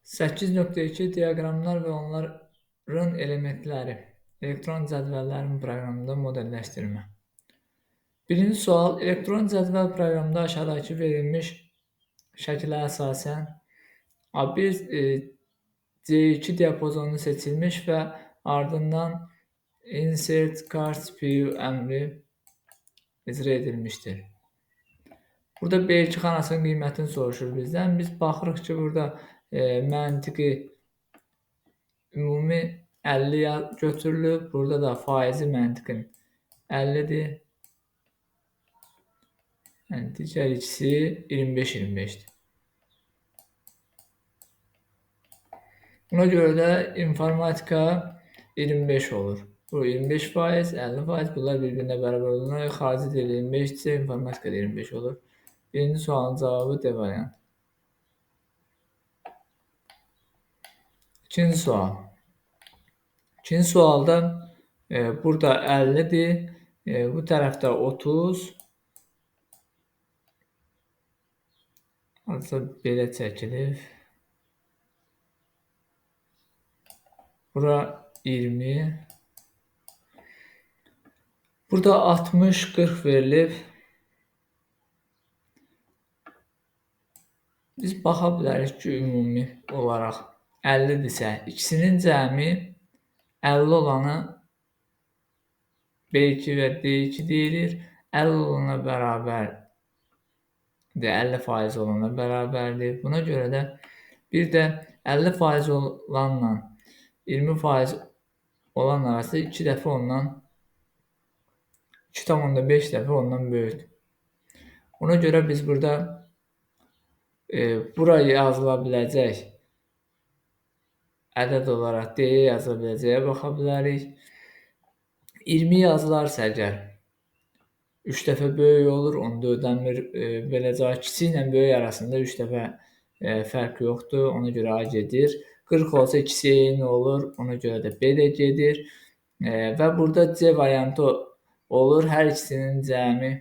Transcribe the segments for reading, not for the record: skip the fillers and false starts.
8.2 diaqramlar və onların elementləri. Elektron cədvəllərin proqramında modelləşdirmə. Birinci sual. Elektron cədvəl proqramında aşağıdakı verilmiş şəklə əsasən A1 C2 diapazonu seçilmiş və ardından Insert Card View əmri icra edilmişdir. Burada B2 xanasının qiymətini soruşur bizdən. Biz baxırıq ki, burada məntiqi ümumi 50 götürülüb. Burada da faizi məntiqin 50-dir. Yəni, digər ikisi 25-25-dir. Buna görə də informatika 25 olur. Bu 25%, 50%, bunlar bir-birinə bərabər olurlar. Xarici dil 25-dirsə, informatika 25 olur. Birinci sualın cavabı D variantı. İkinci sual. İkinci sualda burada 50-dir. Bu tərəfdə 30. Artıq belə çəkilir. Bura 20. Burada 60-40 verilib. Biz baxa bilərik ki, ümumi olaraq 50-dirsə, ikisinin cəmi 50 olanı B2 və D2 deyilir. 50 olana bərabərdir, 50% olana bərabərdir. Buna görə də bir də 50% olanla 20% olan arası 2 dəfə ondan 2,5 dəfə ondan böyükdür. Ona görə biz burada buraya yazıla biləcək ədəd olaraq D-yə yazıla biləcəyə baxa bilərik. 20 yazılarsa əgər 3 dəfə böyük olur, onda ödənmir. Beləcə kiçik ilə böyük arasında 3 dəfə fərq yoxdur, ona görə A gedir. 40 olsa ikisi eyni olur, ona görə də B də gedir. Və burada C variantı olur. Hər ikisinin cəmi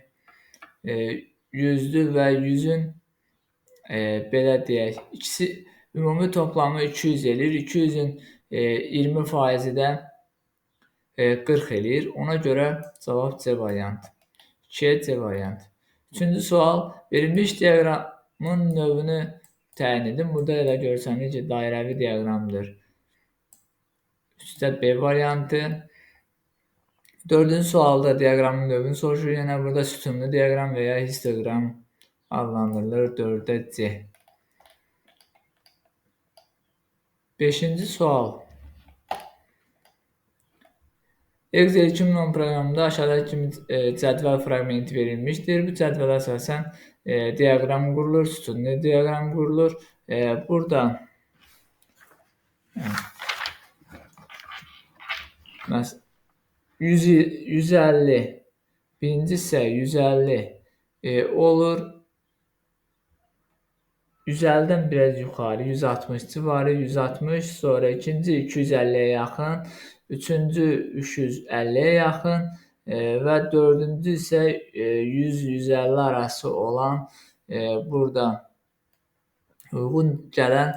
100-dür və 100-ün belə deyək, ikisi ümumi toplamı 200 eləyir. 200-ün 20%-i də 40 eləyir. Ona görə cavab C variantı. 2-yə C variantı. Üçüncü sual. Verilmiş diaqramın növünü təyin edin. Burada elə görsənir ki, dairəvi diaqramdır. 3-də B variantı. Dördüncü sualda diaqramın növünü soruşur. Yəni, burada sütunlu diaqram və ya histoqram adlandırılır. 4-də C. Beşinci sual. Excel 2010 proqramında aşağıdakı kimi cədvəl fraqmenti verilmişdir. Bu cədvələ əsasən diaqram qurulur, sütunlu diaqram qurulur. Burada 150, birinci hissə 150 olur. 150-dən biraz yuxarı 160 civarı, 160, sonra ikinci 250-yə yaxın, üçüncü 350-yə yaxın və dördüncü isə 100-150 arası olan burada uyğun gələn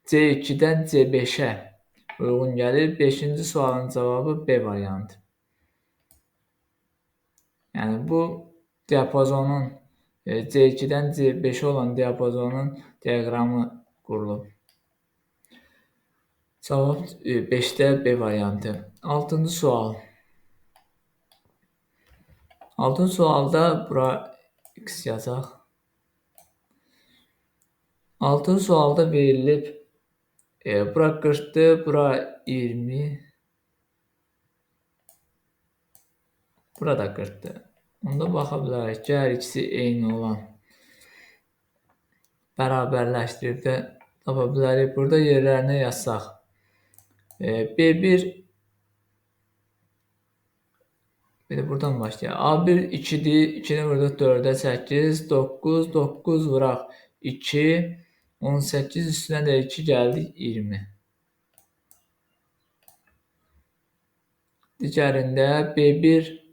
C2-dən C5-ə uyğun gəlir. 5-ci sualın cavabı B variantı. Yəni, bu diapazonun C2-dən C5-ə olan diapazonun diaqramı qurulub. Cavab 5-də B variantı. 6-cı sual. 6-cı sualda bura X yazaq. 6-cı sualda verilib bura 40-dır, bura 20, bura da 40-dır. Onda baxa bilərik ki, hər ikisi eyni olan bərabərləşdirib də tapa bilərik. Burada yerlərinə yazsaq. B1 bir də buradan başlayaq. A1 2-dir, 2-ni vurduq 4-ə 8, 9, 9 vuraq 2, 18 üstünə də 2 gəldik 20. Digərində B1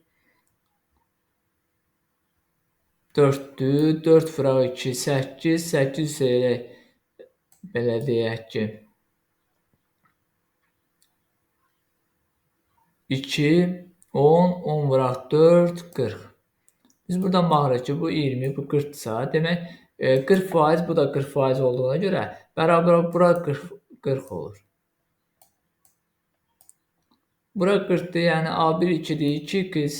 4-dür. 4 vuraq 2, 8. 8 elə belə deyək ki, 2, 10, 10 vuraq 4, 40. Biz buradan baxırıq ki, bu 20, bu 40-dırsa, demək 40%, bu da 40% olduğuna görə bərabər bura 40 olur. Bura 40-dır, yəni A1 2-dir, 2x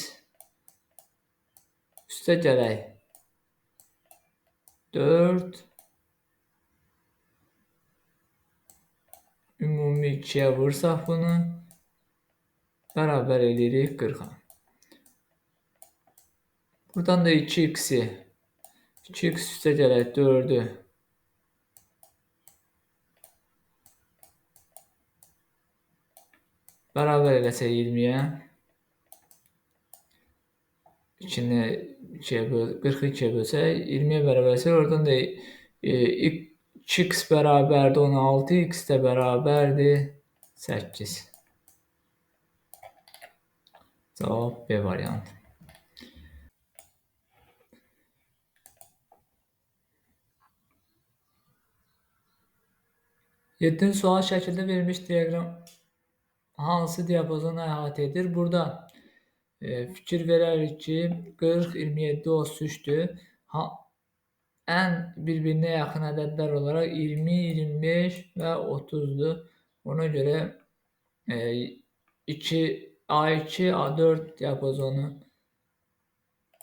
üstə gələk 4 ümumi 2-yə vursaq bunu bərabər edirik 40-a. Buradan da 2x-i 2x üstə gələk 4-ü bərabər eləsək 20-yə 2-ni 42-yə bölsək 20-yə bərabər eləsək, oradan da 2x bərabərdir 16, x də bərabərdir 8. Cavab B variantı. Yeddinci sual şəkildə verilmiş diaqram hansı diapazonu əhatə edir? Burada fikir verərik ki, 40, 27, 33-dür. Ən bir-birinə yaxın ədədlər olaraq 20, 25 və 30-dur. Ona görə A2, A4 diapazonu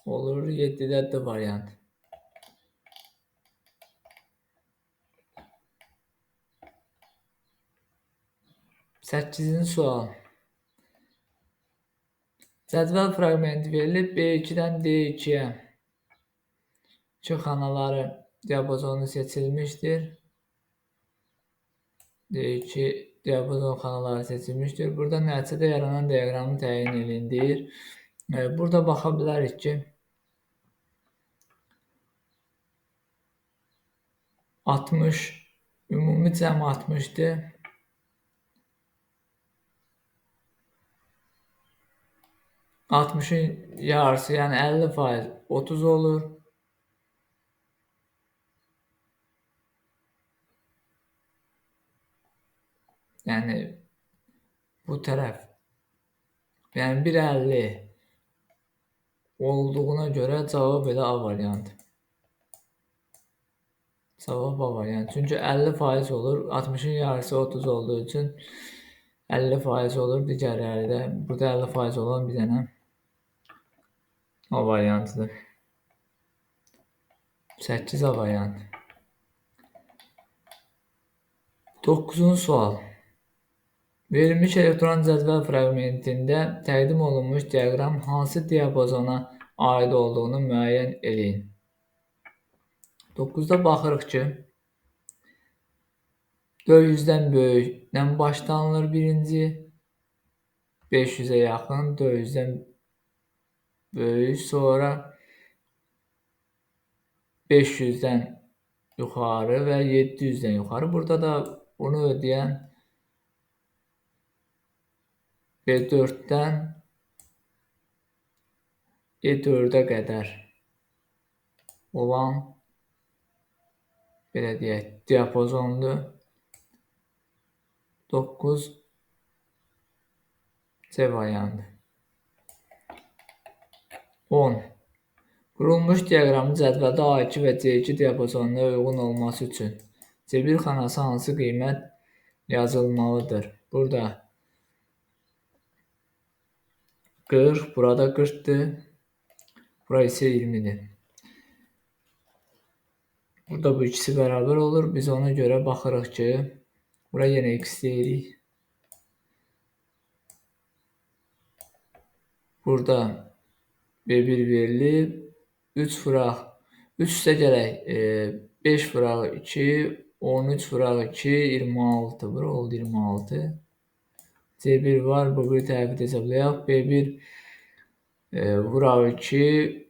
olur. 7-də D variantı. 8-ci sual. Cədvəl fraqmenti verilib. B2-dən D2-yə 2 xanaları diapazonu seçilmişdir. D2 diapazon xanaları seçilmişdir. Burada nəticədə yaranan diaqramı təyin edildir. Burada baxa bilərik ki, 60, ümumi cəm 60-dır. 60-ın yarısı, yəni 50% 30 olur. Yəni bu tərəf, yəni 1,50 olduğuna görə cavab elə A variantı. Cavab A variantı. Çünki 50% olur. 60-ın yarısı 30 olduğu üçün 50% olur. Digərləri də burada 50% olan bir dənə A variantıdır. 8 A variantı. 9-cu sual. Verilmiş elektron cədvəl fraqmentində təqdim olunmuş diaqram hansı diapazona aid olduğunu müəyyən edin. 9-da baxırıq ki, 400-dən böyükdən başlanılır birinci, 500-ə yaxın, 400-dən böyük, sonra 500-dən yuxarı və 700-dən yuxarı. Burada da bunu ödəyən B4-dən E4-ə qədər olan belə deyək, diapazondur. 9 C variantı. 10. Qurulmuş diaqramın cədvəldə A2 və C2 diapazonuna uyğun olması üçün C1 xanası hansı qiymət yazılmalıdır? Burada 40, burada 40-dır. Bura isə 20-dir. Burada bu ikisi bərabər olur. Biz ona görə baxırıq ki, bura yenə x deyirik. Burada B1 verilib. 3 vuraq. 3 üstə gələk. 5 vuraq 2, 13 vuraq 2, 26. Bura oldu 26. C1 var. Bu bir tərəfi hesablayaq. B1 vuraq 2,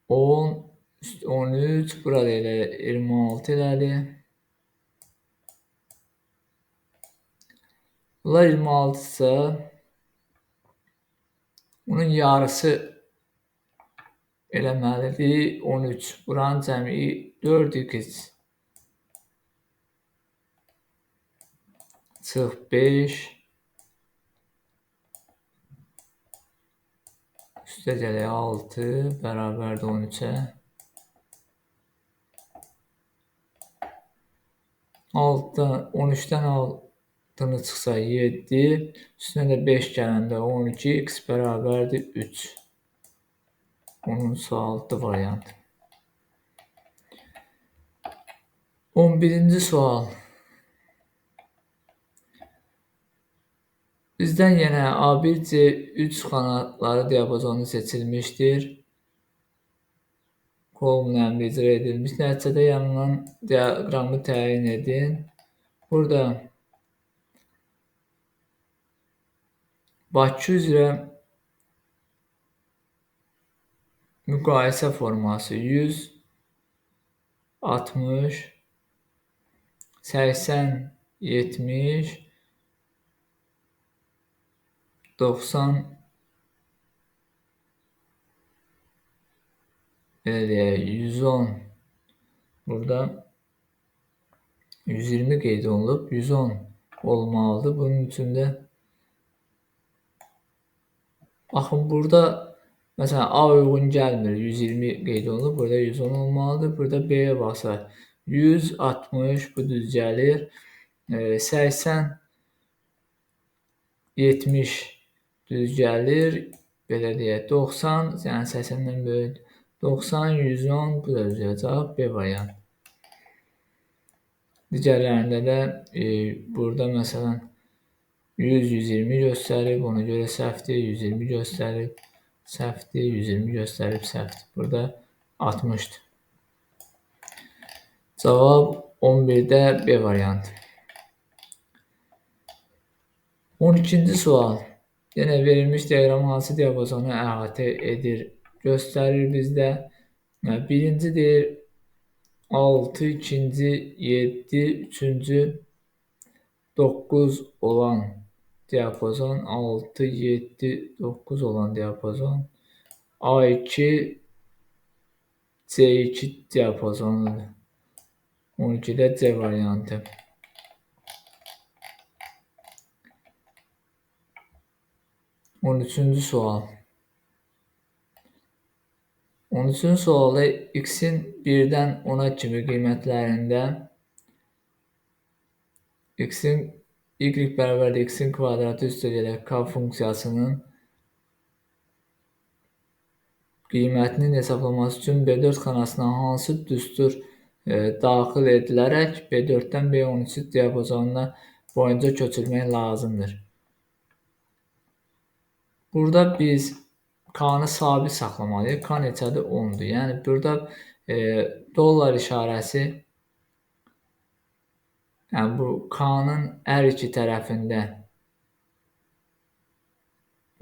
10, 13, burada elə 26 elədi. Bunlar 26 ise Bunun yarısı eləməlidir 13. Buranın cəmi 4x çıx 5 üstə gələk 6 bərabərdir 13-ə. 13-dən 6-nı çıxsa 7, üstünə də 5 gələndə 12, x bərabərdir 3. Onun suallı variantı. 11-ci sual. Bizdən yenə A1C3 xanatları diapazonu seçilmişdir. Kolumn əmri icra edilmiş. Nəticədə yanılan diaqramı təyin edin. Burada Bakı üzrə müqayisə forması 100, 60, 80, 70, 90, belə deyək, 110. Burada 120 qeyd olunub, 110 olmalıdır. Bunun üçün də baxın, burada məsələn A uyğun gəlmir, 120 qeyd olunub, burada 110 olmalıdır. Burada B-yə baxsaq 100, 60 bu düz gəlir. 80, 70 düz gəlir. Belə deyək, 90, yəni 80-dən böyük. 90, 110 bu da düz gəlir. Cavab B variantı. Digərlərində də burada məsələn 100, 120 göstərib, ona görə səhvdir, 120 göstərib, səhvdir, 120 göstərib, səhvdir. Burada 60-dır. Cavab 11-də B variantı. 12-ci sual. Yenə verilmiş diaqram hansı diapazonu əhatə edir? Göstərir bizdə. Birinci deyir 6, ikinci 7, üçüncü 9 olan diapazon, 6, 7, 9 olan diapazon A2, C2 diapazonudur. 12-də C variantı. 13-cü sual. 13-cü sualda x-in 1-dən 10-a kimi qiymətlərində x-in y bərabərdir x-in kvadratı üstə gələk k funksiyasının qiymətinin hesablaması üçün B4 xanasına hansı düstur daxil edilərək B4-dən B13 diapazonuna boyunca köçürmək lazımdır. Burada biz k-nı sabit saxlamalıyıq. K neçədir? 10-dur. Yəni burada dollar işarəsi, yəni bu k-nın hər iki tərəfində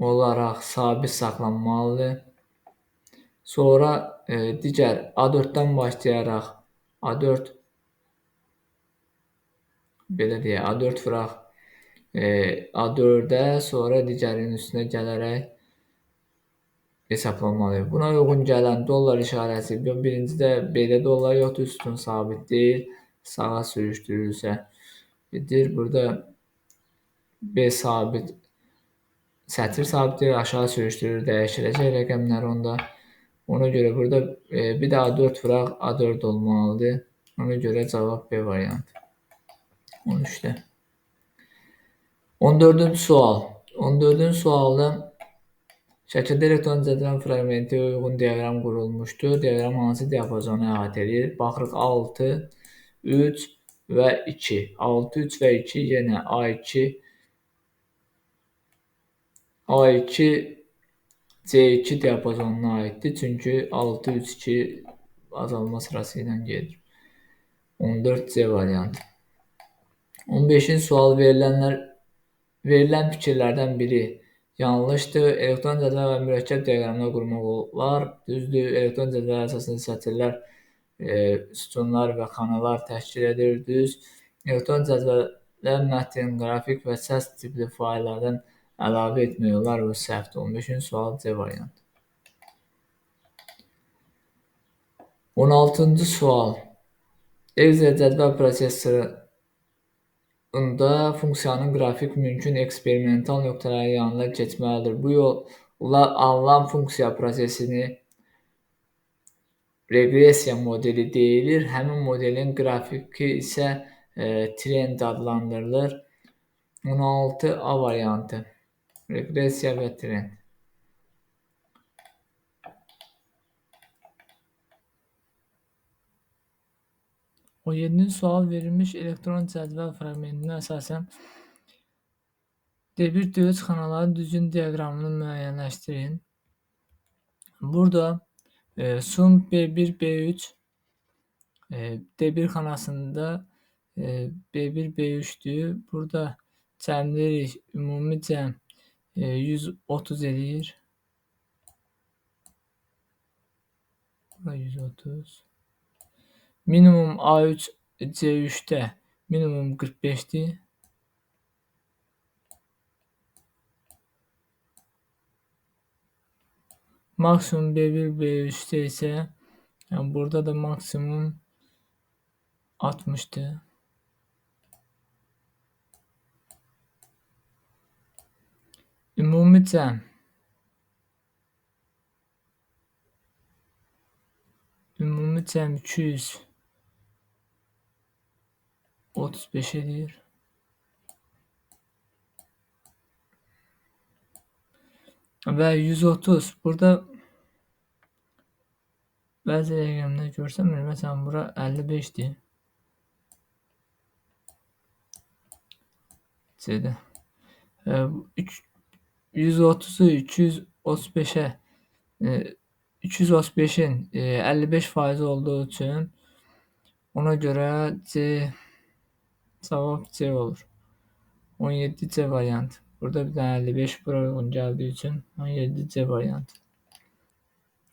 olaraq sabit saxlanmalıdır. Sonra digər A4-dən başlayaraq A4 belə deyək, A4 vuraq A4-ə, sonra digərinin üstünə gələrək hesablanmalıyıq. Buna uyğun gələn dollar işarəsi, birincidə B-də dollar yoxdur, üstün sabit deyil, sağa sürüşdürülsə gedir. Burada B sabit, sətr sabit deyil, aşağı sürüşdürülür, dəyişiləcək rəqəmlər onda. Ona görə burada bir də A4 vuraq, A4 olmalıdır. Ona görə cavab B variantı. 13-də. 14-cü sual. 14-cü sualda şəkildə elektron cədvəlin fraqmenti uyğun diaqram qurulmuşdur. Diaqram hansı diapazonu əhatə edir? Baxırıq 6, 3 və 2. 6, 3 və 2 yenə A2 C2 diapazonuna aiddir. Çünki 6, 3, 2 azalma sırası ilə gedir. 14 C variantı. 15-ci sual verilən fikirlərdən biri yanlışdır. Elektron cədvəl və mürəkkəb diaqramını qurmaq olar. Düzdür. Elektron cədvəl əsasında sətirlər, sütunlar və xanalar təşkil edir. Düz. Elektron cədvəllər mətn, qrafik və səs tipli fayllardan əlavə etmək olar, bu səhvdir. 15-ci sual C variantı. 16-cı sual. Excel cədvəl prosesorunda funksiyanın qrafik mümkün eksperimental nöqtələri yanında keçməlidir. Bu yolla alınan funksiya prosesini reqressiya modeli deyilir. Həmin modelin qrafiki isə trend adlandırılır. 16A variantı. Reqressiya və trend. 17-ci sual verilmiş elektron cədvəl fraqmentinə əsasən D1 D3 xanaları düzgün diaqramını müəyyənləşdirin. Burada sum B1 B3 D1 xanasında B1 B3'dür. Burada cəmləyirik, ümumi cəm 130 eləyir. Bura 130. Minimum A3 C3'də minimum 45'dir. Maksimum B1 B3'də isə yəni burada da maksimum 60'dır. Ümumi cəm 235 edir. Və 130 burada bəzi rəqəmlər görsənmir. Məsələn, bura 55'dir. C-də. 130'u 235'ə 235'in 55% olduğu üçün ona görə cavab C olur. 17 C variantı. Burada bir dənə 55 bura uyğun gəldiyi üçün 17 C variantı.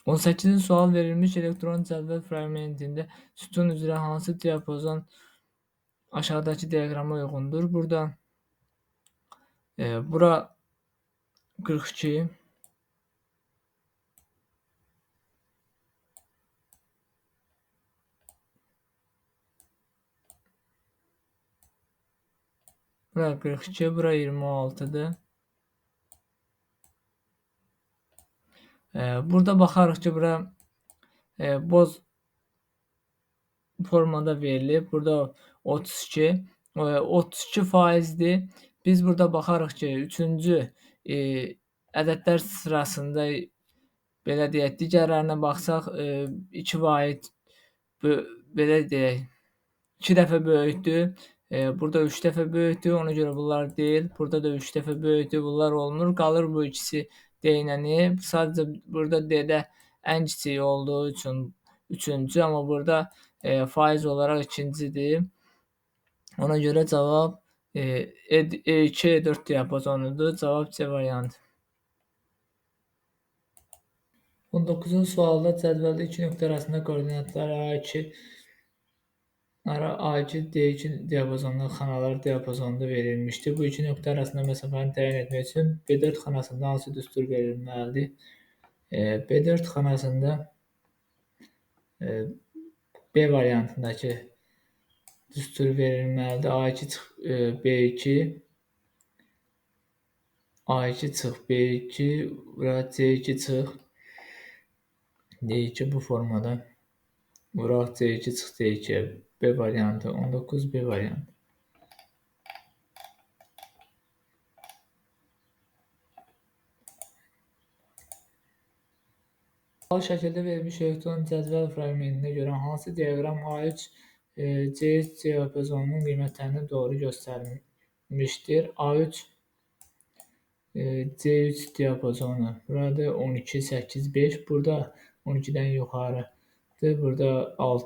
18-ci sual verilmiş elektron cədvəl fraqmentində sütun üzrə hansı diapazon aşağıdakı diaqrama uyğundur? Burada bura 42. Bura 42, bura 26'dır. Burada baxarıq ki, bura boz formada verilib. Burada 32. 32%'dir. Biz burada baxarıq ki, 3-cü ədədlər sırasında belə deyək, digərlərinə baxsaq 2 vahid belə deyək 2 dəfə böyükdür. Burada 3 dəfə böyükdür, ona görə bunlar deyil. Burada da 3 dəfə böyükdür, bunlar olmur. Qalır bu ikisi deyiləni. Sadəcə burada D-də ən kiçik olduğu üçün 3-cü, amma burada faiz olaraq 2-cidir. Ona görə cavab E2, E4 diapazonudur. Cavab C variantı. 19-cu sualda cədvəldə 2 nöqtə arasında koordinatlar A2 D2 diapazonunda xanalar diapazonunda verilmişdir. Bu iki nöqtə arasında məsafəni təyin etmək üçün B4 xanasında hansı düstur verilməlidir? B4 xanasında B variantındakı düstur verilməlidir. A2 çıx B2 A2 çıx B2 bura C2 çıx D2 bu formada. Vuraq C2 çıx D2 B variantı 19 B variantı. Aşağıdakı şəkildə verilmiş elektron cədvəl fraqmentinə görə hansı diaqram A3 C3 diapazonunun qiymətlərini doğru göstərmişdir? A3 C3 diapazonu burada 12 8 5 burada 12'dən yuxarıdır. Burada 6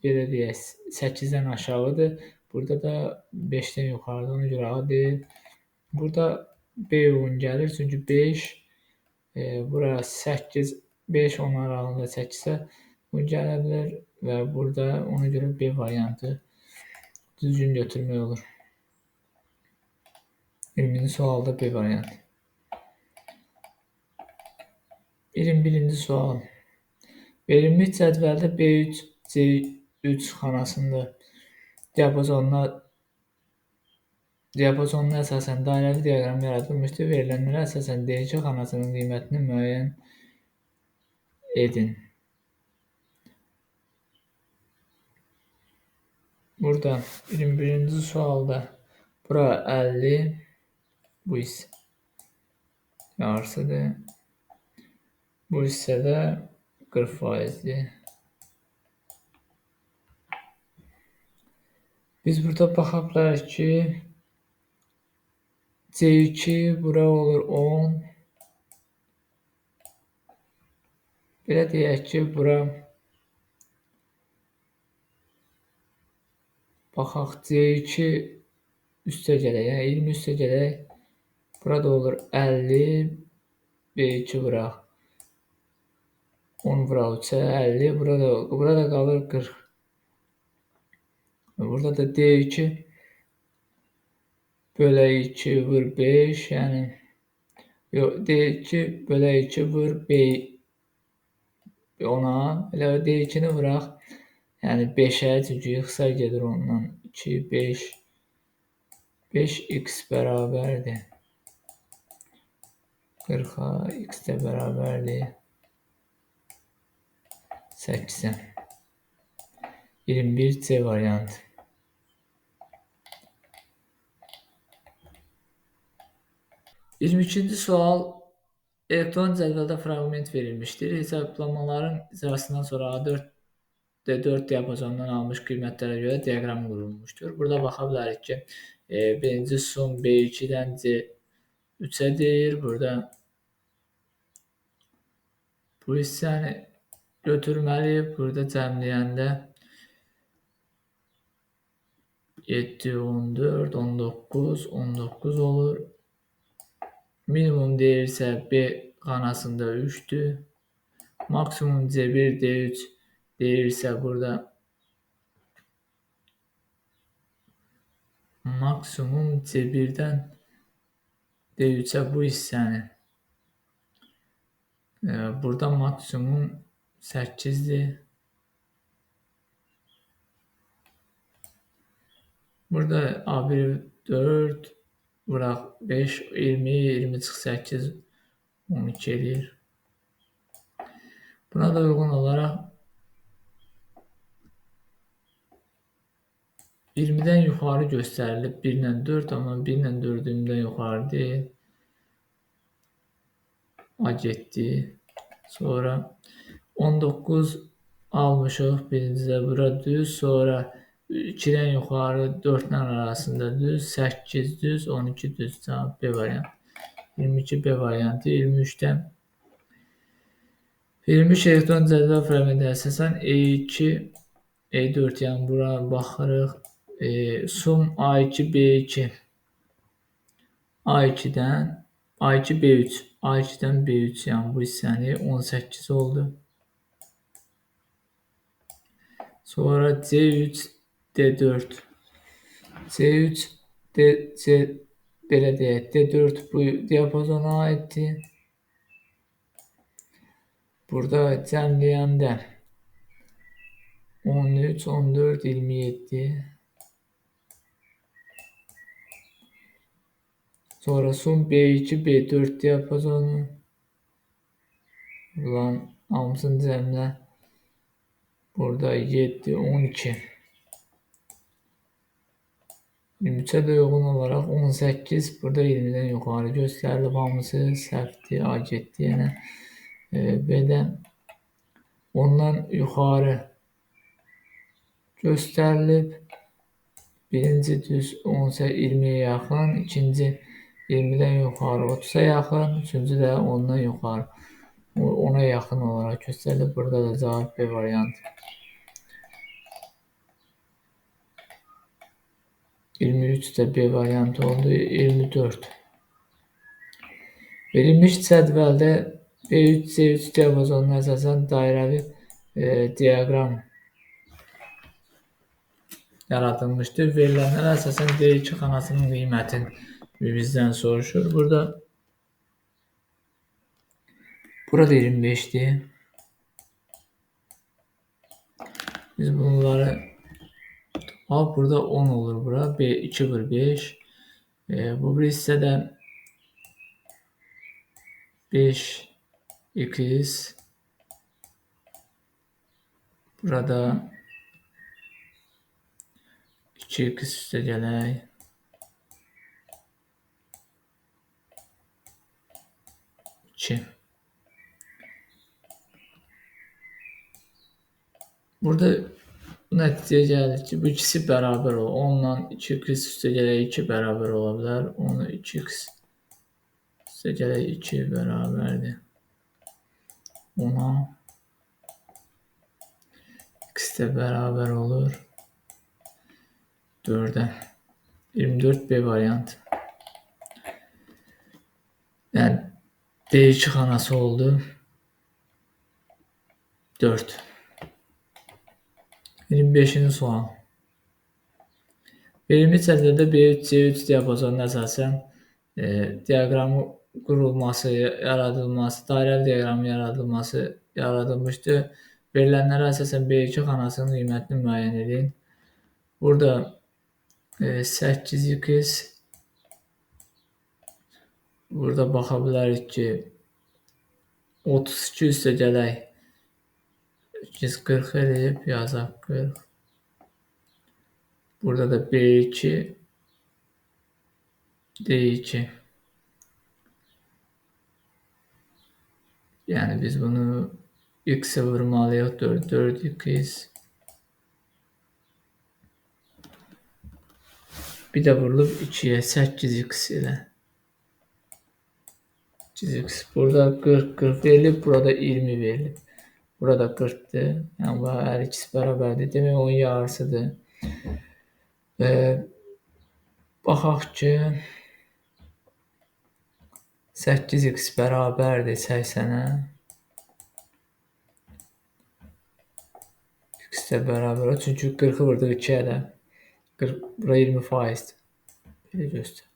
belə deyək 8'dən aşağıdır. Burada da 5'dən yuxarıdır. Ona görə A deyil. Burada B uyğun gəlir. Çünki 5 bura 8 5 10 aralığında 8'ə uyğun gələ bilər və burada ona görə B variantı düzgün götürmək olur. 20-ci sualda B variantı. 21-ci sual. Verilmiş cədvəldə B3, C3 xanasında diapazonuna əsasən dairəvi diaqram yaradılmışdır. Verilənlərə əsasən D2 xanasının qiymətini müəyyən edin. Burada 21-ci sualda bura 50, bu isə yarısıdır. Bu hissədə 40%'dir. Biz burada baxa bilərik ki, C2 bura olur 10. Belə deyək ki, bura baxaq C2 üstə gələk, yəni 20 üstə gələk. Burada olur 50, B2 vuraq. 10 vuraq 3'ə 50, burada qalır 40. Burada da D2 bölə 2 vur 5, yəni yox, D2 bölə 2 vur 10'a, elə D2'ni vuraq. Yəni 5'ə, çünki xısa gedir ondan. 2, 5, 5x bərabərdir 40'a, x də bərabərdir 8'ə. 21C variantı. İkinci sual. Elektron cədvəldə fraqment verilmişdir. Hesablamaların icrasından sonra A4 diapazonundan almış qiymətlərə görə diaqram qurulmuşdur. Burada baxa bilərik ki, birinci sum B2'dən C3'ə deyir. Burada bu hissəni götürməliyik. Burada cəmləyəndə 7, 14, 19, 19 olur. Minimum deyirsə B xanasında 3'dür. Maksimum C1, D3 deyirsə burada maksimum C1'dən D3'ə bu hissəni. Burada maksimum 8'dir. Burada A1 4 vuraq 5, 20, 20 çıx 8, 12 edir. Buna da uyğun olaraq 20'dən yuxarı göstərilib 1 ilə 4, amma 1 ilə 4'dən yuxarı deyil. A getdi. Sonra 19 almışıq birincidə, bura düz. Sonra 2'dən yuxarı 4'lə arasında düz, 8 düz, 12 düz. Cavab B variantı. 22B variantı. 23'də verilmiş elektron cədvəl fraqmentə əsasən E2, E4, yəni bura baxırıq. Sum A2, B2, A2'dən A2, B3, A2'dən B3, yəni bu hissəni 18 oldu. Sonra C3, D4, C3, belə deyək, D4 bu diapazona aiddir. Burada cəmləyəndə 13, 14, 27. Sonra sum B2, B4 diapazonu. Ulan hamısını cəmlə. Burada 7, 12. 23'ə də uyğun olaraq 18. Burada 20'dən yuxarı göstərilib. Hamısı səhvdir. A getdi yenə. B-də ondan yuxarı göstərilib. Birinci düz 20'ye yaxın. İkinci 20'dən yuxarı 30'a yaxın. Üçüncü də 10'dan yuxarı 10'a yaxın olaraq göstərilib. Burada da cavab B variantı. 23 də B variantı oldu. 24. Verilmiş cədvəldə B3, C3 diapazonuna əsasən dairəvi diaqram yaradılmışdır. Verilənlərə əsasən D2 xanasının qiymətini bizden soruşur. Burada 25'ti. Biz bunları burada 10 olur bura. 2 bölü 5. Bu bir hissədə 5 2x. Burada 2x üstə gələk. 2. Burada nəticəyə gəlir ki, bu ikisi bərabər olur. 10 ilə 2x üstə gələk 2 bərabər ola bilər. 10 ilə 2x üstə gələk 2 bərabərdir. 10-a x də bərabər olur 4-ə. 24B variantı. Yəni D2 xanası oldu 4. 25-ci sual. Verilmiş cədvəldə B3, C3 diapazonuna əsasən diaqramı qurulması, yaradılması, dairəvi diaqramın yaradılmışdır. Verilənlərə əsasən B2 xanasının qiymətini müəyyən edin. Burada 8x, burada baxa bilərik ki 32 üstə gələk 240 eləyib, yazaq 40. Burada da B2, D2. Yəni biz bunu x-ə vurmalıyıq, 4x. Bir də vurulub 2-yə, 8x ilə. 8x. Burada 40 verilib, burada 20 verilib. Burada 40'dır. Yəni bu hər ikisi bərabərdir. Demək onun yarısıdır. Baxaq ki 8x bərabərdir 80-ə. X də bərabər olur. Çünki 40'ı vurduq 2-yə də. 40, bura 20%'dir. Belə göstər.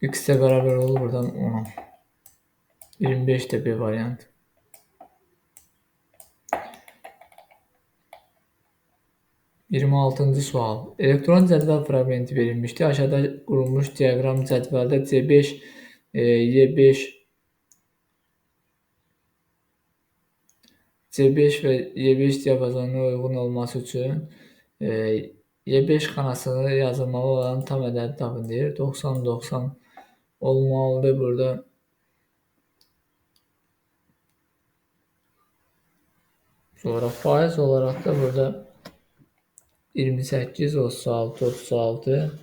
X də bərabər olur buradan 10'a. 25 də B variantı. 26-cı sual. Elektron cədvəl fraqmenti verilmişdir. Aşağıda qurulmuş diaqram cədvəldə C5, Y5, C5 və Y5 diapazonuna uyğun olması üçün Y5 xanasını yazılmalı olan tam ədədi tapın deyir. 90-90 olmalıdır burada. Sonra faiz olaraq da burada 28, 36, 36.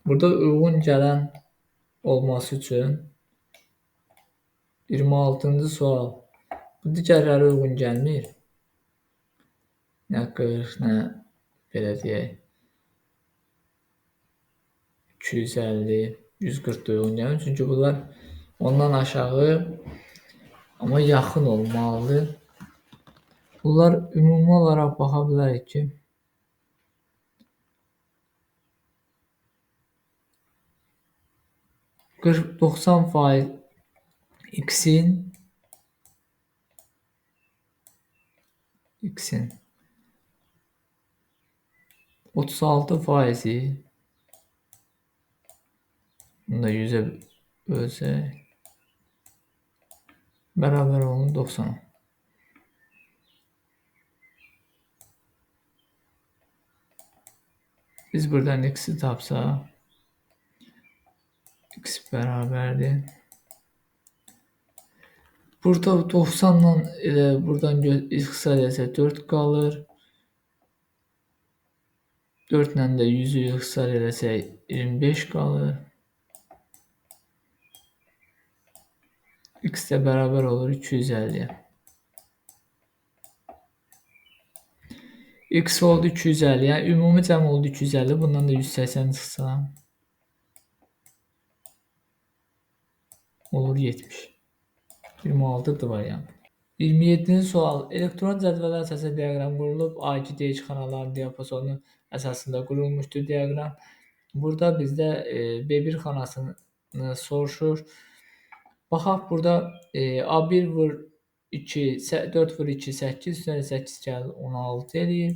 Burada uyğun gələn olması üçün 26-cı sual. Bu digərləri uyğun gəlmir. Nə 40, nə belə deyək 250, 140 da uyğun gəlir. Çünki bunlar ondan aşağı amma yaxın olmalıdır. Bunlar ümumi olaraq baxa bilərik ki 90% x'in 36%'i bunu da 100'ə bölsək bərabər olur 90'a. Biz buradan x'i tapsaq x bərabərdir. Burada 90'la elə buradan x sayəsə 4 qalır. 4 ilə də 100'ü ixtisar eləsək 25 qalır. X də bərabər olur 250'yə. X oldu 250, yəni ümumi cəm oldu 250, bundan da 180 çıxsa olur 70. 26'dır variant. 27-ci sual. Elektron cədvələ əsasında diaqram qurulub. A2 D2 xanaların diapazonu əsasında qurulmuşdur diaqram. Burada bizdə B1 xanasını soruşur. Baxaq burada A1 vur 2, 4 vur 2, 8, üstünə 8 gəlir 16 eləyir.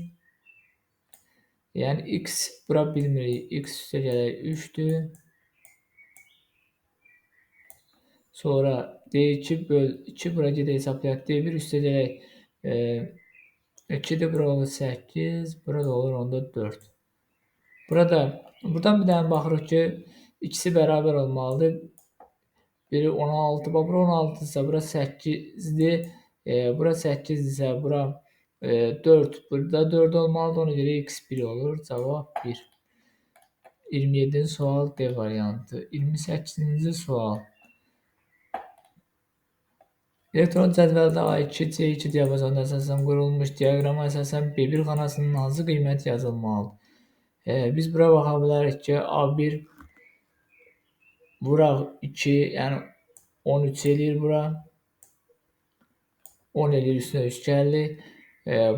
Yəni x bura bilmirik. X üstə gələk 3-dür. Sonra D2 böl 2 bura gedək hesablayaq. D1 üstə gələk 2-dir, bura olur 8, burada olur onda 4. Buradan bir dənə baxırıq ki, ikisi bərabər olmalıdır. Biri 16, bura 16-dırsa, bura 8-dir. Bura 8-dirsə, bura 4, burada 4 olmalıdır. Ona görə x 1 olur. Cavab 1. 27-ci sual D variantı. 28-ci sual. Elektron cədvəldə A2, C2 diapazonunda əsasən qurulmuş diaqrama əsasən B1 xanasının hansı qiymət yazılmalıdır? Biz bura baxa bilərik ki, A1 vuraq 2, yəni 13 eləyir bura. 10 eləyir, üstünə 3 gəlir.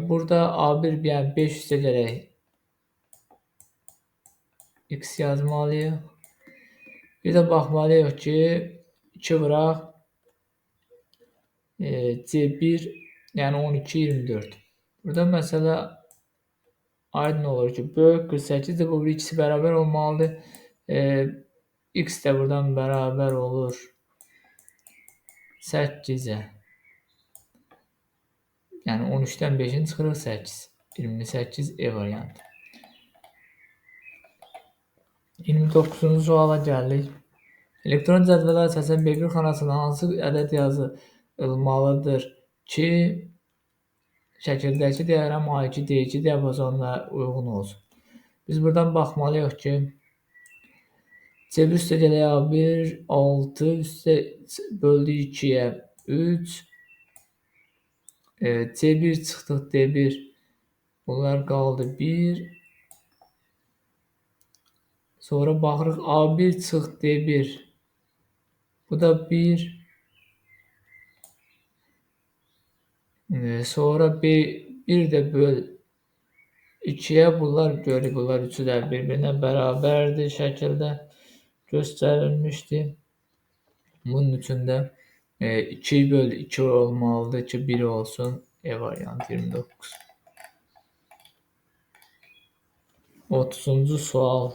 Burada A1 yəni 5 üstə gələk x yazmalıyıq. Bir də baxmalıyıq ki, 2 vuraq C1 yəni 12, 24. Burada məsələ aydın olur ki, böyük 48-dir, bu ikisi bərabər olmalıdır. X də buradan bərabər olur 8-ə. Yəni 13-dən 5-in çıxırıq 8. 28 E variantı. 29-cu suala gəldik. Elektron cədvələ əsasən B1 xanasına hansı ədəd yazılmalıdır ki, şəkildəki diaqram A2, D2 diapazonuna uyğun olsun? Biz buradan baxmalıyıq ki, C1 üstə gələk A1, 6 üstə böldü 2-yə 3, C1 çıxdıq D1, bunlar qaldı 1. Sonra baxırıq A1 çıx D1, bu da 1. Sonra B1 də böl 2-yə, bunlar görürük, bunlar üçü də bir-birinə bərabərdir şəkildə göstərilmişdir. Bunun üçün də 2 böl 2 olmalıdır ki, 1 olsun. E variantı 29. 30-cu sual.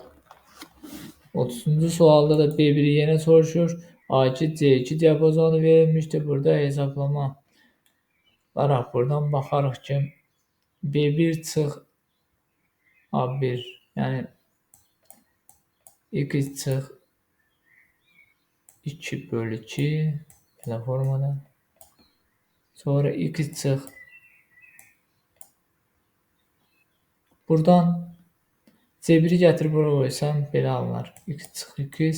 30-cu sualda da B1'i yenə soruşur. A2, C2 diapazonu verilmişdir. Burada hesablama olaraq buradan baxarıq ki, B1 çıx A1, yəni x çıx 2 böl 2 belə formada. Sonra x çıx. Buradan C1'i gətirib bura qoysam belə alınır. X çıx 2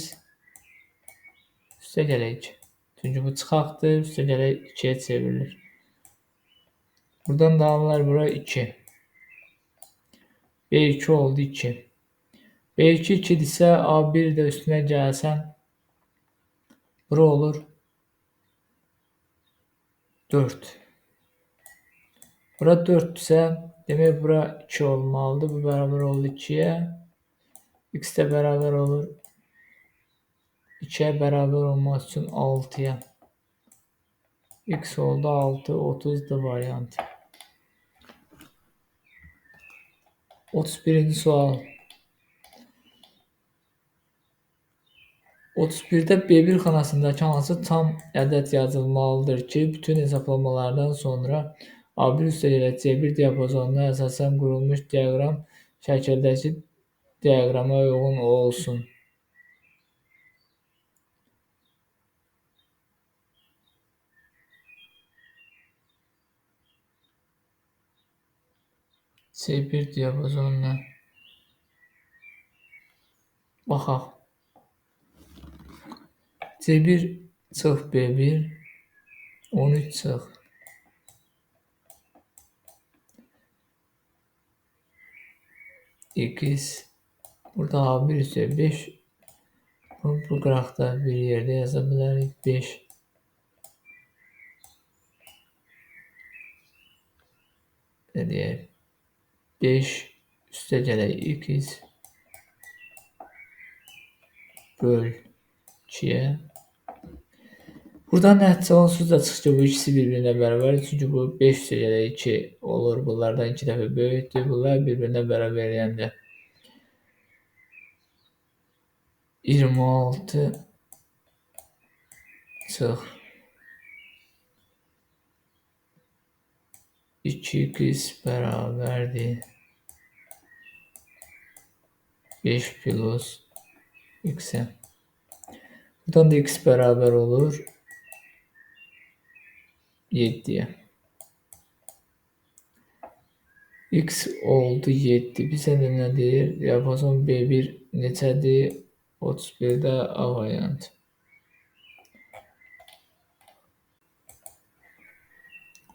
üstə gələk 2. Çünki bu çıxaqdır, üstə gələk 2-yə çevrilir. Buradan da alınır bura 2. B2 oldu 2. B2 2-dirsə A1 də üstünə gəlsən bura olur 4. Bura 4-dürsə demək bura 2 olmalıdır. Bu bərabər oldu 2-yə. X də bərabər olur 2-yə bərabər olmaq üçün 6-ya. X oldu 6, 30-dur variantı. 31-ci sual. 31-də B1 xanasındakı hansı tam ədəd yazılmalıdır ki, bütün hesablamalardan sonra A1 üstə gələk C1 diapazonuna əsasən qurulmuş diaqram şəkildəki diaqrama uyğun olsun. C1 diapazonuna baxaq. C1 çıx B1, 13 çıx. X, burada A1 üstə 5, bu qıraqda bir yerdə yaza bilərik 5. ne diye 5 üstə gələk x böl 2'ye. Buradan nəticə onsuz da çıxır ki, bu ikisi bir-birinə bərabər. Çünki bu 5 üstə gələk 2 olur. Bunlardan 2 dəfə böyükdür. Bunlar bir-birinə bərabər eləyəndə 26 çıx 2x bərabərdir 5 plus x'e. Buradan da x bərabər olur 7'ye. X oldu 7. Bizə nə deyir? Diapazon B1 neçədir? 31'də A variantı.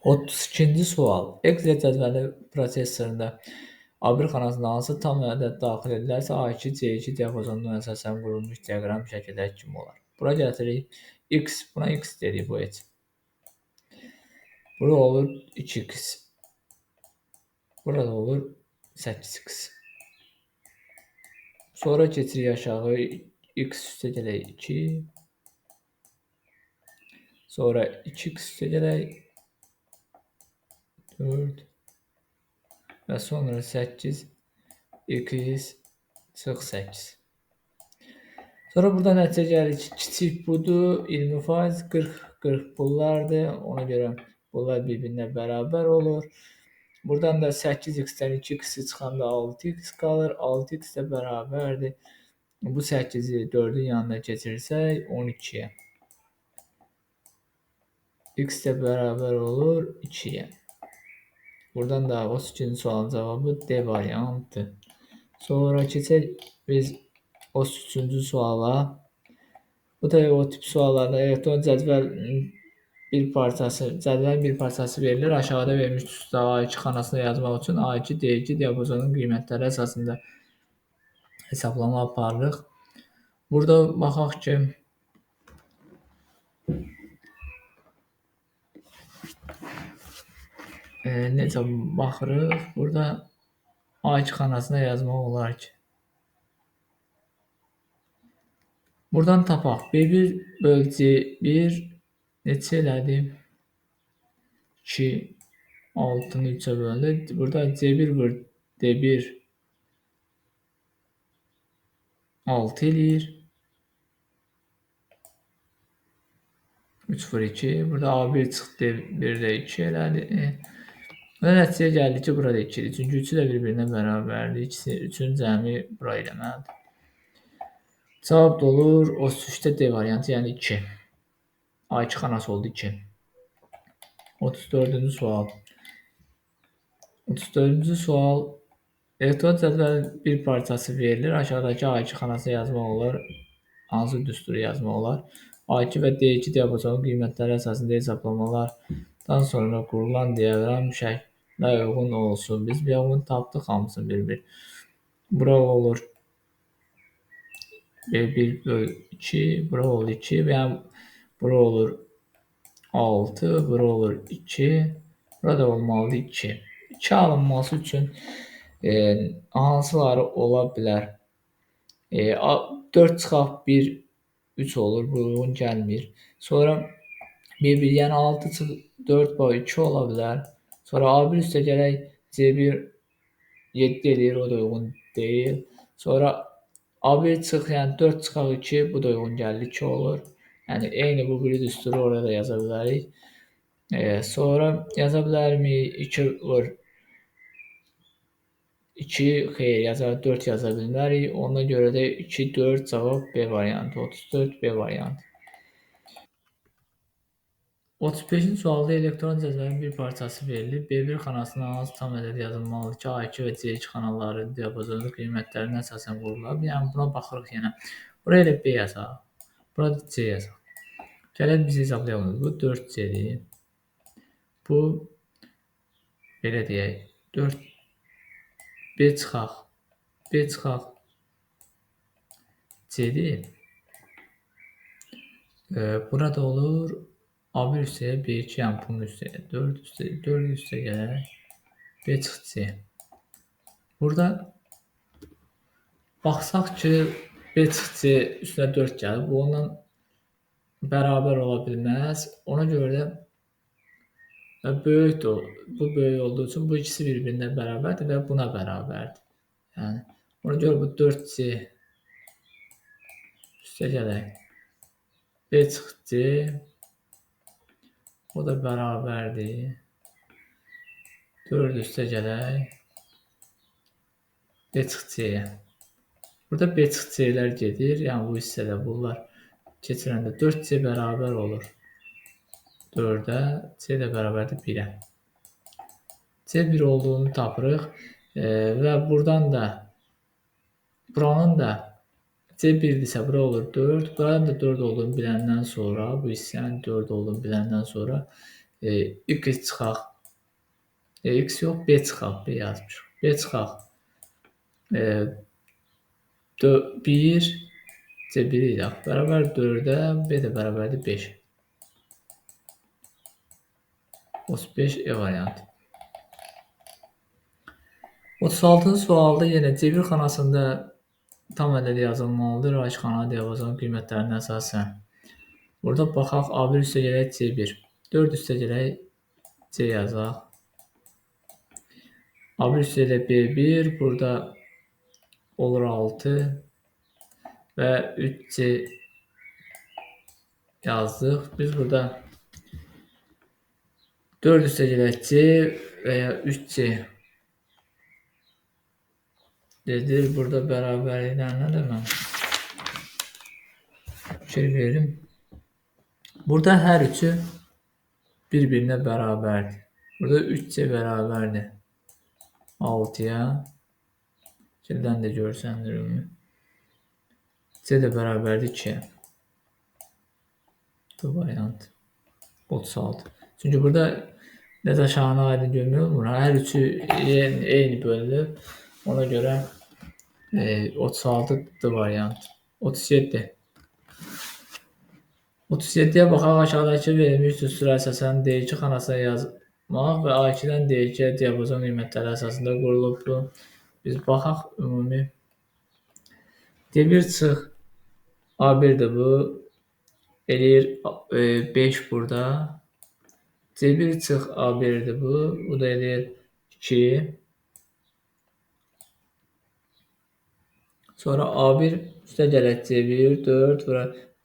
İkinci sual. Excel cədvəli prosesorunda A1 xanasında hansı tam ədəd daxil edilərsə A2, C2 diapazonundan əsasən qurulmuş diaqram şəkildəki kimi olar. Bura gətiririk x, buna x dedik bu heç. Burada olur 2x. Burada olur 8x. Sonra keçirik aşağı x üstə gələk 2. Sonra 2x üstə gələk 4 və sonra 8 x çıx 8. Sonra burada nəticə gəlir ki, kiçik budur 20%, 40 bunlardır. Ona görə bunlar bir-birinə bərabər olur. Buradan da 8x-dən 2x çıxanda 6x qalır. 6x də bərabərdir. Bu 8-i 4'ün yanına keçirsək 12'ye. X də bərabər olur 2'ye. Buradan da 32-ci sualın cavabı D variantı. Sonra keçək biz 33-cü suala. Bu da o tip suallarda elektron cədvəlin bir parçası verilir. Aşağıda verilmiş üstə A2 xanasında yazmaq üçün A2, D2 diapazonun qiymətləri əsasında hesablama aparırıq. Burada baxaq ki, necə baxırıq? Burada A2 xanasında yazmaq olar ki, buradan tapaq. B1 böl C1 neçə elədi? 2, 6'nı 3'e böldü. Burada C1 böl D1 6 eləyir. 3 vur 2. Burada A1 çıxdı. D1 də 2 elədi. Və nəticəyə gəldi ki, burada 2-dir. Çünki 3'ü də bir-birinə bərabərdir. 3'ün cəmi bura eləməlidir. Cavab da olur 33'də D variantı, yəni 2. A2 xanası oldu 2. 34-cü sual. 34-cü sual. Elektron cədvəlin bir parçası verilir. Aşağıdakı A2 xanasına yazmaq olar. Hansı düsturu yazmaq olar? A2 və D2 diapazonun qiymətləri əsasında hesablamalardan sonra qurulan diaqram şəklə uyğun olsun. Biz bunu tapdıq hamısını bir-bir. Bura olur B1 böl 2, bura olur 2 və bura olur 6, bura olur 2, burada olmalıdır 2. 2 alınması üçün hansıları ola bilər? 4 çıxaq 1, 3 olur, bu uyğun gəlmir. Sonra B1, yəni 6 çıx 4 bölü 2 ola bilər. Sonra A1 üstə gələk C1 7 eləyir, o da uyğun deyil. Sonra A1 çıx, yəni 4 çıxaq 2, bu da uyğun gəlir 2 olur. Yəni eyni bu biri düsturu oraya da yaza bilərik. Sonra yaza bilərmi? 2 vur 2, xeyr, yazar 4 yaza bilmərik. Ona görə də 2, 4 cavab B variantı. 34 B variantı. 35-ci sualda elektron cədvəlin bir parçası verilir. B1 xanasına hansı tam ədəd yazılmalıdır ki, A2 və C2 xanaları diapazonu qiymətlərinə əsasən qurulur. Yəni buna baxırıq yenə. Buraya elə B yazaq. Burada C yazaq. Gələk biz hesablayalım. Bu 4C-dir. Bu belə deyək. 4 B çıxaq. B çıxaq C-dir. Burada olur A1 üstəyə B2, yəni bunun üstəyə 4 üstə gələk B çıx C. Burada baxsaq ki, B çıx C üstünə 4 gəlir. Bu ondan bərabər ola bilməz. Ona görə də böyükdür. Bu böyük olduğu üçün bu ikisi bir-birinə bərabərdir və buna bərabərdir. Yəni, ona görə bu 4C üstə gələk. B çıx C, o da bərabərdir. 4 üstə gələk. B çıx C-yə. Burada B çıx C-lər gedir. Yəni, bu hissədə bunlar keçirəndə 4C bərabər olur 4-ə. C də bərabərdir 1-ə. C 1 olduğunu tapırıq. Və buradan da buranın da C 1-dirsə, bura olur 4. Buranın da 4 olduğunu biləndən sonra, bu hissənin 4 olduğunu biləndən sonra X çıxaq. X yox, B çıxaq. B yazmışıq. B çıxaq. 1 C1 idi. Bərabər 4-ə, B də bərabərdir 5. 35 E variantı. 36-cı sualda yenə C1 xanasında tam ədəd yazılmalıdır. Raç xana diapazon qiymətlərinə əsasən. Burada baxaq A1 üstə gələk C1. 4 üstə gələk C yazaq. A1 üstə gələk B1. Burada olur 6 və 3C yazdıq. Biz burada 4 üstə gələk C və ya 3C dedir. Burada bərabərlikdən nə demək? Fikir verim. Burada hər üçü bir-birinə bərabərdir. Burada 3C bərabərdir 6-ya. Fikirdən də görsəndirir. C də bərabərdir 2-yə. Bu variant 36. Çünki burada nəzər şahına aydın görmür. Hər üçü eyni bölünüb. Ona görə 36 variant. 37. 37-yə baxaq, aşağıdakı verilmiş düstura əsasən D2 xanasına yazmaq və A2-dən D2-yə diapazon qiymətləri əsasında qurulubdur. Biz baxaq ümumi. D1 çıx A1-dir bu. Eləyir 5 burada. C1 çıx A1-dir bu. Bu da eləyir 2. Sonra A1 üstə gələk C1, 4,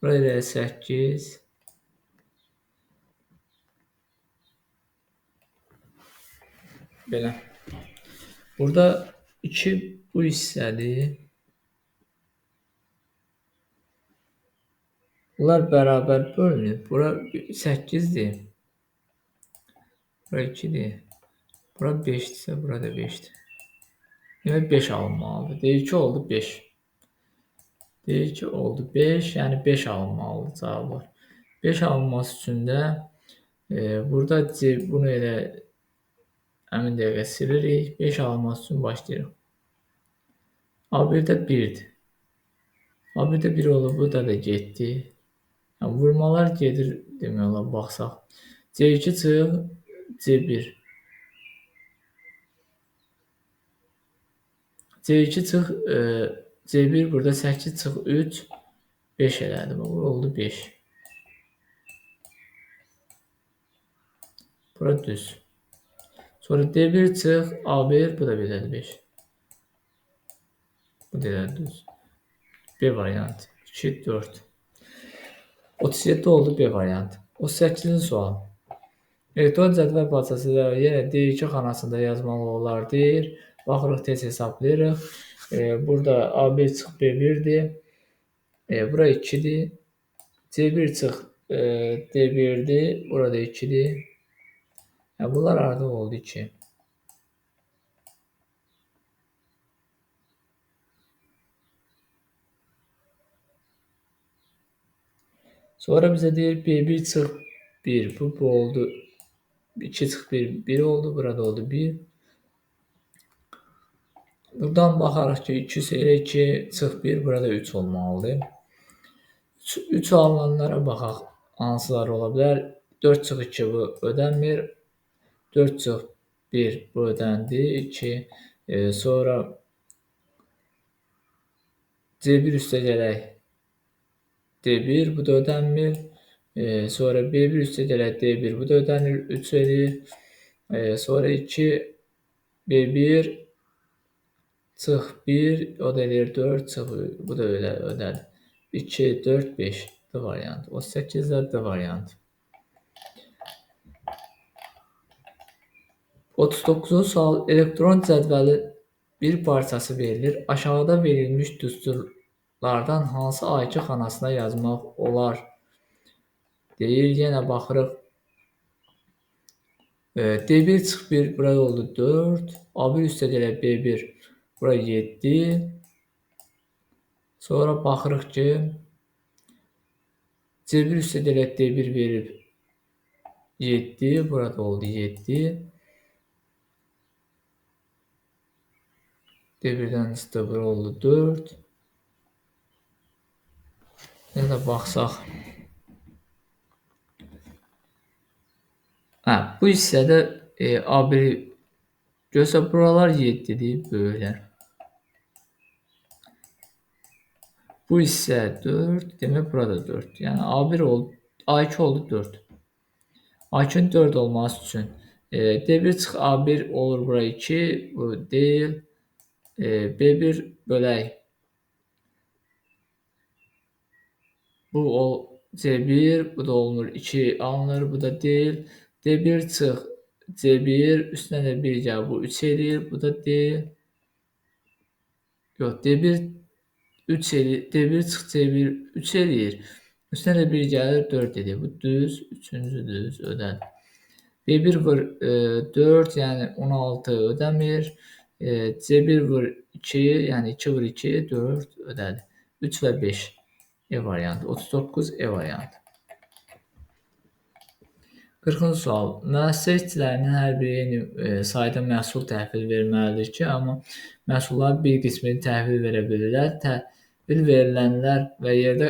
bura eləyək 8. Belə. Burada 2 bu hissədir. Bunlar bərabər bölünür. Bura 8-dir. Bura 2-dir. Bura 5-dirsə, bura da 5-dir. Demək 5 alınmalıdır. D2 oldu 5. D2 oldu 5, yəni 5 alınmalıdır cavablar. 5 alınması üçün də burada bunu elə həmin dəqiqə silirik. 5 alınması üçün başlayırıq. A1-də 1-dir. A1-də 1 olub, bu da getdi. Yəni, vurmalar gedir demək olar, baxsaq. C2 çıx C1. C2 çıx C1 burada 8 çıx 3 5 elədi. Bu oldu 5. Bura düz. Sonra D1 çıx A1, bu da belədir 5. Bu da düz. B variantı. 2 4. 37 oldu B variantı. 38-ci sual. Elektron cədvəl parçasında yenə D2 xanasında yazmalı olar deyir. Baxırıq, tez hesablayırıq. Burada A1 çıx B1-dir. Bura 2-dir. C1 çıx D1-dir. Burada 2-dir. Bunlar artıq oldu 2. Sonra bizə deyir B1 çıx 1. Bu oldu 2 çıx 1. 1 oldu. Burada oldu 1. Buradan baxarıq ki 2 ilə 2 çıx 1. Burada 3 olmalıdır. 3 alınanlara baxaq. Hansılar ola bilər? 4 çıx 2 bu ödənmir. 4 çıx 1 bu ödendi. 2 sonra C1 üstə gələk D1 bu da ödənmir. Sonra B1 üstə gələk D1 bu da ödənir. 3 eləyir. Sonra 2 B1 çıx 1 o da eləyir 4 çıx bu da ödədi. 2 4 5 D variantı. 38 D variantı. 39-cu sual elektron cədvəlin bir parçası verilir. Aşağıda verilmiş düsturlardan hansı A2 xanasına yazmaq olar? Deyir, yenə baxırıq. D1 çıx 1 bura oldu 4. A1 üstə gələk B1 bura 7. Sonra baxırıq ki C1 üstə gələk D1 verib 7. Burada oldu 7. D1'dən üstə bura oldu 4. Yenə baxsaq. Bu hissədə A1 görsə buralar 7'dir böyle. Bu hissə 4, demək burada 4. Yəni A1 oldu, A2 oldu 4. A2'nin 4 olması üçün D1 çıx A1 olur bura 2, bu deyil. B1 bölək. Bu C1, bu da olmur 2 alınır, bu da deyil. D1 çıx C1 üstünə də 1 gəl, bu 3 eləyir, bu da deyil. Yox, D1 3 eləyir, D1 çıx C1 3 eləyir. Üstünə də 1 gəlir 4 edir. Bu düz, üçüncü düz ödədi. B1 vur 4, yəni 16 ödəmir. C1 vur 2, yəni 2 vur 2, 4 ödədi. 3 və 5 E variantı. 39 E variantı. 40-cı sual. Müəssisə işçilərinin hər biri eyni sayda məhsul təhvil verməlidir ki, amma məhsulların bir qismini təhvil verə bilirlər. Təhvil verilənlər və yerdə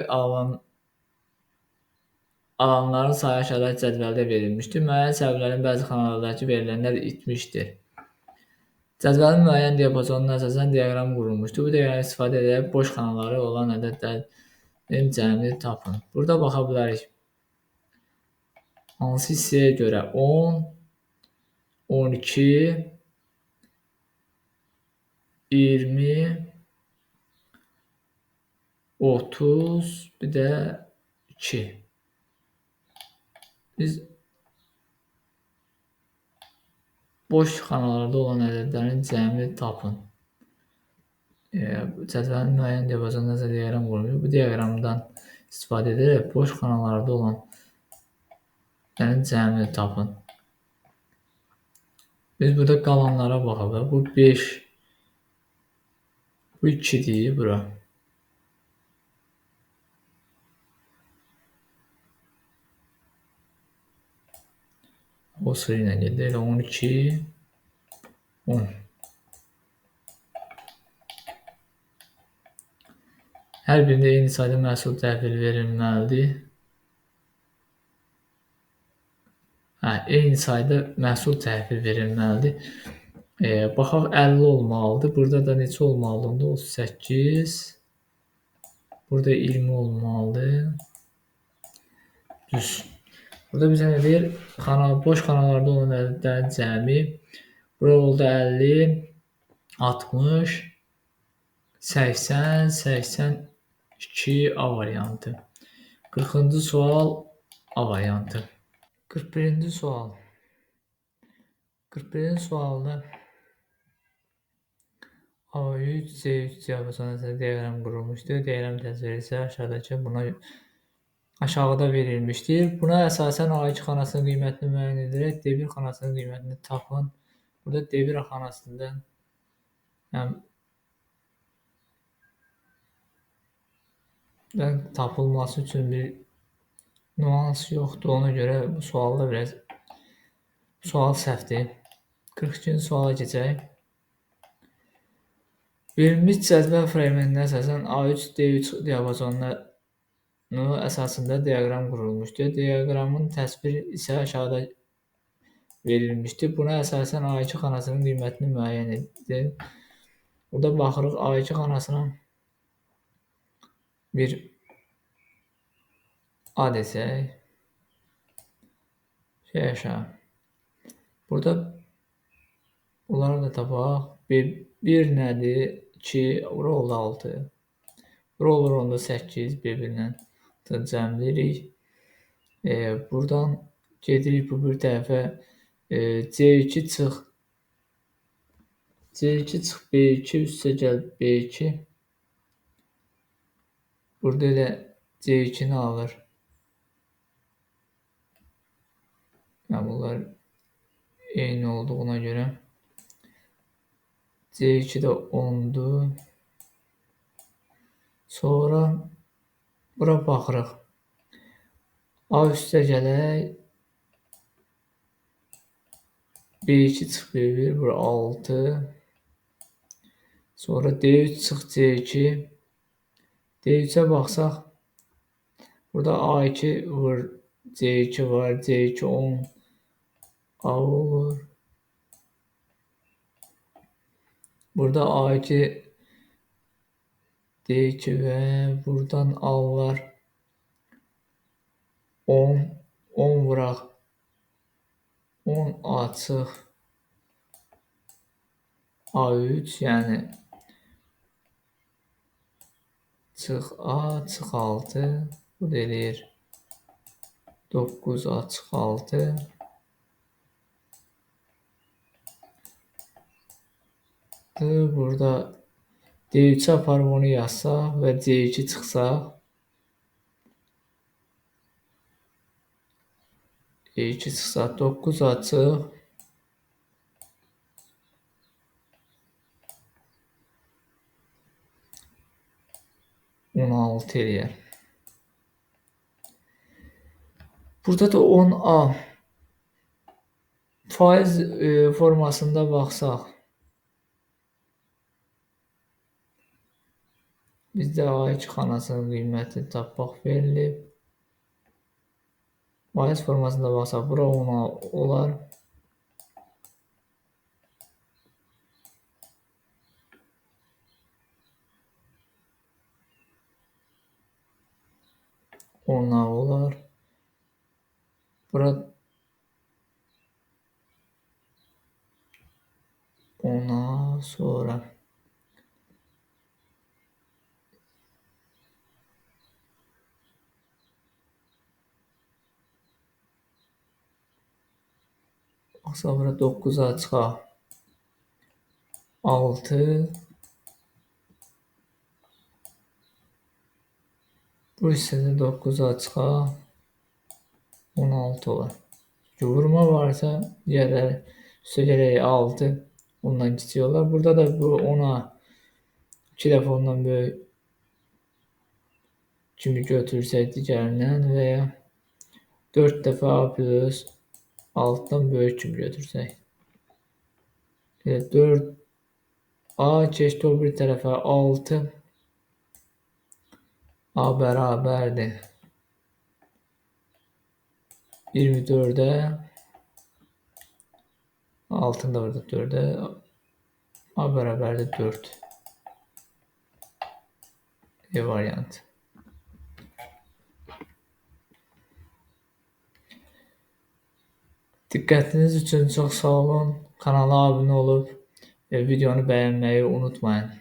alanların sayı aşağıdakı cədvəldə verilmişdir. Müəyyən səbəblərin bəzi xanalardakı verilənlər itmişdir. Cədvəlin müəyyən diapazonuna əsasən diaqram qurulmuşdur. Bu diaqramı istifadə edərək boş xanaları olan ədədlərin cəmini tapın. Burada baxa bilərik. Hansı hissəyə görə 10, 12, 20, 30, bir də 2. Biz boş xanalarda olan ədədlərin cəmini tapın. Cədvəlin müəyyən diapazonuna əsasən diaqram qurulmuşdur. Bu diaqramdan istifadə edərək boş xanalarda olan cəmini tapın. Biz burada qalanlara baxaq. Bu 5. Bu 2'dir bura. O sıra ilə gedir. 12, 10. Hər birində eyni sayda məhsul təhvil verilməlidir. Eyni sayda məhsul təhvil verilməlidir. Baxaq 50 olmalıdır. Burada da neçə olmalıdır? 38. Burada 20 olmalıdır. Düz. Burada bizə nə deyir? Boş xanalarda olan ədədlərin cəmi. Burada oldu 50, 60, 80, 82 A variantı. 40-cı sual A variantı. 41-ci sual. 41-ci sualda A3, C3 diapazonu diaqram qurulmuşdur. Diaqram təsviri isə aşağıda verilmişdir. Buna əsasən A2 xanasının qiymətini müəyyən edərək D1 xanasının qiymətini tapın. Burada D1 xanasında tapılması üçün bir nüans yoxdur. Ona görə bu sualda biraz sual səhvdir. 42-ci suala keçək. Verilmiş cədvəl fraqmentinə əsasən A3, D3 diapazonu əsasında diaqram qurulmuşdur. Diaqramın təsviri isə aşağıda verilmişdir. Buna əsasən A2 xanasının qiymətini müəyyən edilir. Burada baxırıq A2 xanasına bir A desək. Şey aşağı. Burada bunları da tapaq. Bir nədir? 2, bura oldu 6. Bura olur onda 8, bir-birinə cəmləyirik. Buradan gedirik bu bir tərəfə. C2 çıx. C2 çıx B2 üstə gəl B2. Burada elə C2'ni alır. Yəni bunlar eyni olduğuna görə. C2 də 10'dur. Sonra bura baxırıq. A üstə gələk. B2 çıx B1, bura 6. Sonra D3 çıx C2. D3'e baxsaq. Burada A2 vur C2 var. C2 10. A olur. Burada A2 D2 ve buradan A var. 10. 10 vuraq. 10 A çıx. A3 yani çıx A çıx 6. Bu da eləyir. 9 A çıx 6. Burada D3 aparıb onu yazsaq və C2 çıxsaq. D2 çıxsaq 9 açıq. 16 eləyər. Burada da 10A faiz formasında baxsaq. Bizdə A2 xanasının qiyməti tapmaq verilib. Faiz formasında baxsaq, bura 10A olar. Onlar olar. Bura 10'a sonra baxsa bura 9'a çıxaq. 6. Bu hissədə 9'a çıxaq. 16 olar. Vurma varsa diğerləri üstə gələk 6. Ondan kiçik olar. Burada da bu 10'a 2 dəfə ondan böyük kimi götürsək digərindən və ya 4 dəfə A plus 6'dan böyük kimi götürsək. 4 A keçdi o bir tərəfə 6. A bərabərdir 24'e 6'ını da burada 4'e A bərabərdir 4. E variantı. Diqqətiniz üçün çox sağ olun. Kanala abunə olub videonu bəyənməyi unutmayın.